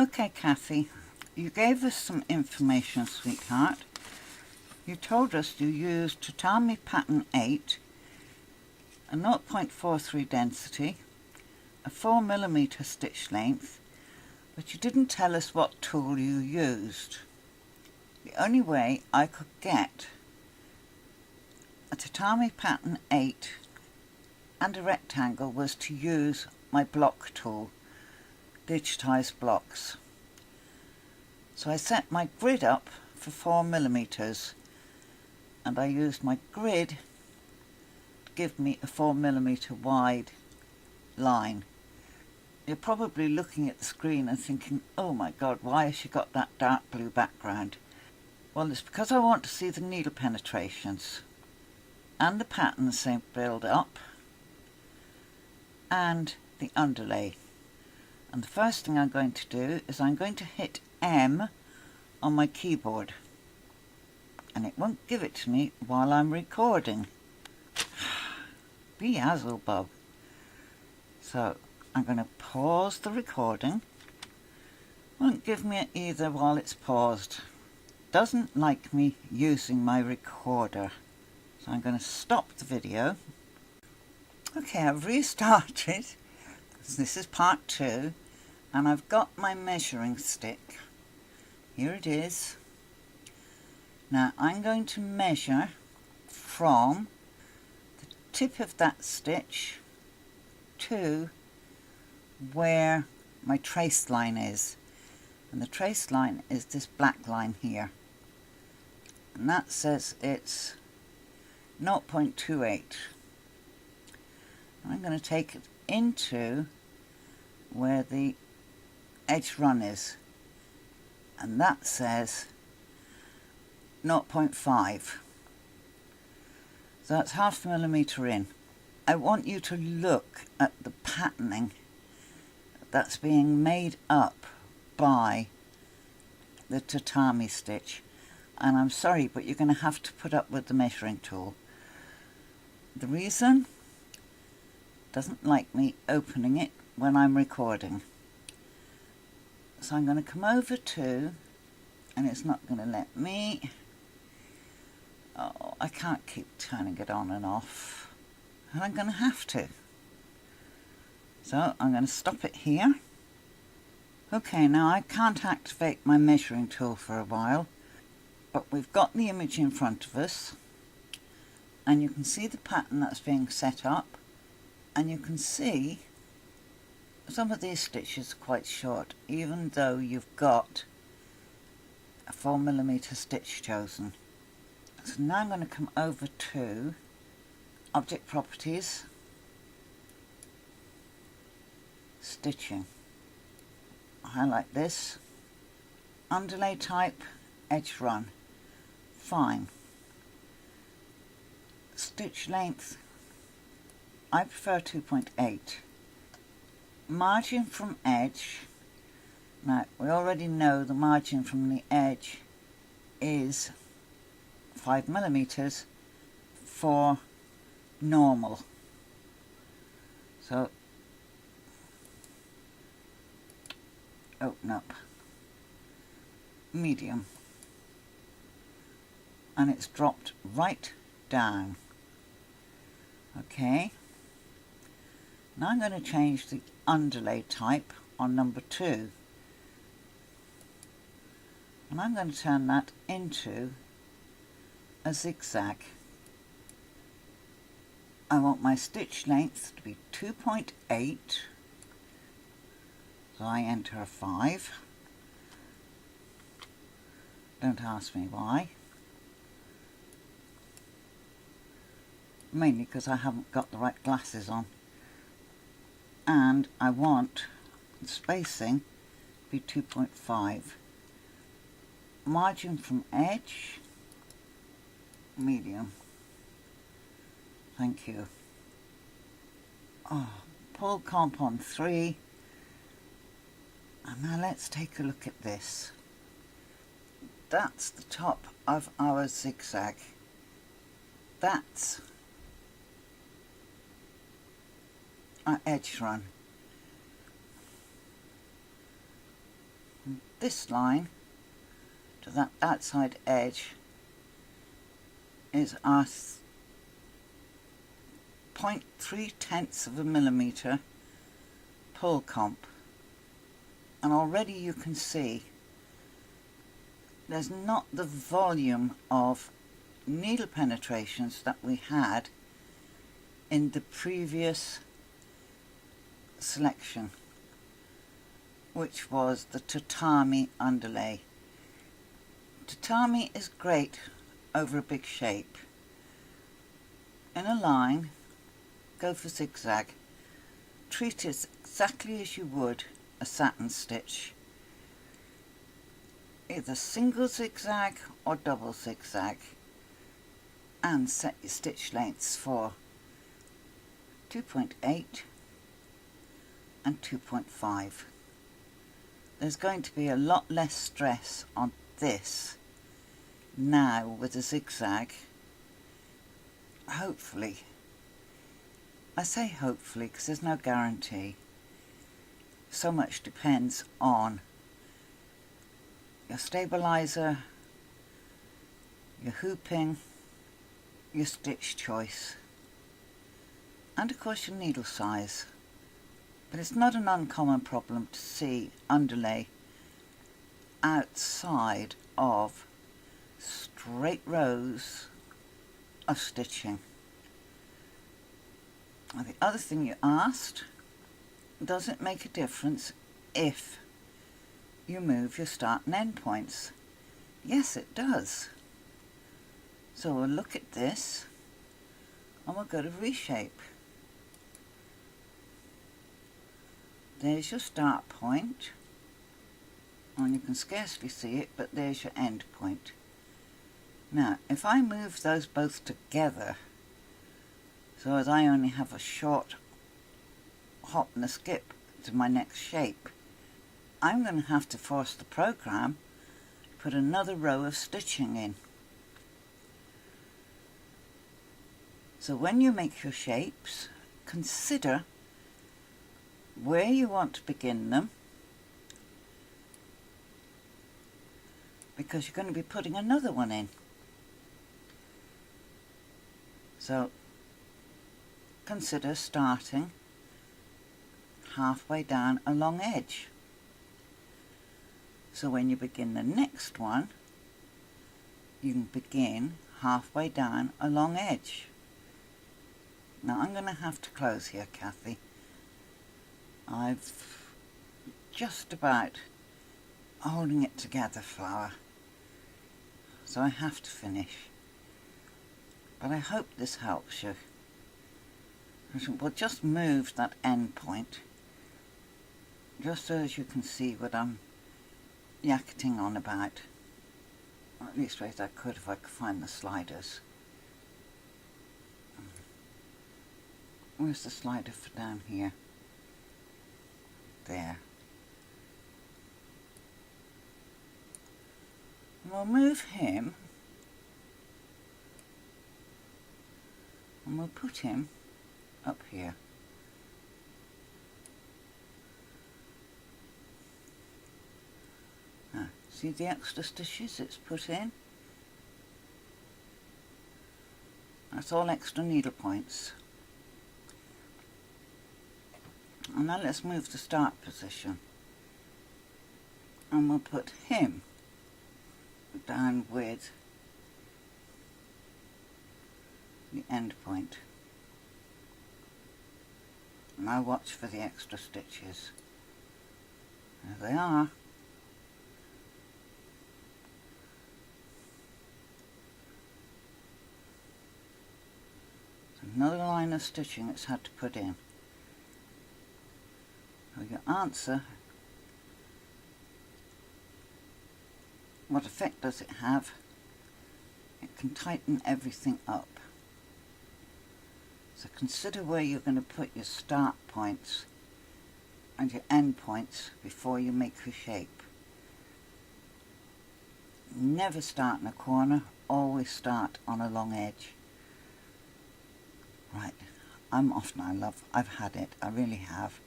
Okay, Kathy, you gave us some information, sweetheart. You told us you used tatami pattern 8, a 0.43 density, a 4mm stitch length, but you didn't tell us what tool you used. The only way I could get a tatami pattern 8 and a rectangle was to use my block tool, digitized blocks. So I set my grid up for 4mm, and I used my grid to give me a 4mm wide line. You're probably looking at the screen and thinking, oh my god, why has she got that dark blue background? Well, it's because I want to see the needle penetrations and the patterns they build up and the underlay. And the first thing I'm going to do is I'm going to hit M on my keyboard, and it won't give it to me while I'm recording. Beelzebub. So I'm going to pause the recording. Won't give me it either while it's paused. Doesn't like me using my recorder. So I'm going to stop the video. Okay, I've restarted. This is part 2, and I've got my measuring stick. Here it is. Now I'm going to measure from the tip of that stitch to where my trace line is. And the trace line is this black line here. And that says it's 0.28. I'm going to take it into where the edge run is, and that says 0.5. So that's half a millimetre in. I want you to look at the patterning that's being made up by the tatami stitch, and I'm sorry, but you're going to have to put up with the measuring tool. The reason? Doesn't like me opening it when I'm recording. So I'm going to come over to, and it's not going to let me. Oh, I can't keep turning it on and off, and I'm going to have to. So I'm going to stop it here. Okay, now I can't activate my measuring tool for a while, but we've got the image in front of us, and you can see the pattern that's being set up, and you can see some of these stitches are quite short, even though you've got a 4mm stitch chosen. So now I'm going to come over to Object Properties, Stitching. Highlight this, Underlay Type, Edge Run. Fine. Stitch length, I prefer 2.8. Margin from edge. Now, we already know the margin from the edge is 5mm for normal. So, open up. Medium. And it's dropped right down. Okay. Now I'm going to change the underlay type on number 2, and I'm going to turn that into a zigzag. I want my stitch length to be 2.8, so I enter a 5. Don't ask me why. Mainly because I haven't got the right glasses on. And I want the spacing to be 2.5. Margin from edge, medium. Thank you. Oh, pull comp on 3. And now let's take a look at this. That's the top of our zigzag. That's our edge run. And this line to that outside edge is our 0.3 of a millimetre pull comp, and already you can see there's not the volume of needle penetrations that we had in the previous selection, which was the tatami underlay. Tatami is great over a big shape. In a line, go for zigzag. Treat it exactly as you would a satin stitch. Either single zigzag or double zigzag, and set your stitch lengths for 2.8 and 2.5. There's going to be a lot less stress on this now with a zigzag, hopefully. I say hopefully because there's no guarantee. So much depends on your stabilizer, your hooping, your stitch choice, and of course your needle size. But it's not an uncommon problem to see underlay outside of straight rows of stitching. Now, the other thing you asked, does it make a difference if you move your start and end points? Yes, it does. So we'll look at this and we'll go to reshape. There's your start point, and you can scarcely see it, but there's your end point. Now, if I move those both together, so as I only have a short hop and a skip to my next shape, I'm going to have to force the program to put another row of stitching in. So when you make your shapes, consider where you want to begin them, because you're going to be putting another one in. So consider starting halfway down a long edge. So when you begin the next one, you can begin halfway down a long edge. Now I'm going to have to close here, Kathy. I've just about holding it together, flower, so I have to finish. But I hope this helps you. We'll just move that end point, just so as you can see what I'm yakketing on about. Or at least I could if I could find the sliders. Where's the slider for down here? There. And we'll move him, and we'll put him up here. Now, see the extra stitches it's put in? That's all extra needle points. And now let's move the start position, and we'll put him down with the end point. Now watch for the extra stitches. There they are. It's another line of stitching it's had to put in. So your answer, what effect does it have? It can tighten everything up. So consider where you're going to put your start points and your end points before you make your shape. Never start in a corner, always start on a long edge. Right, I'm off now, love. I've had it, I really have.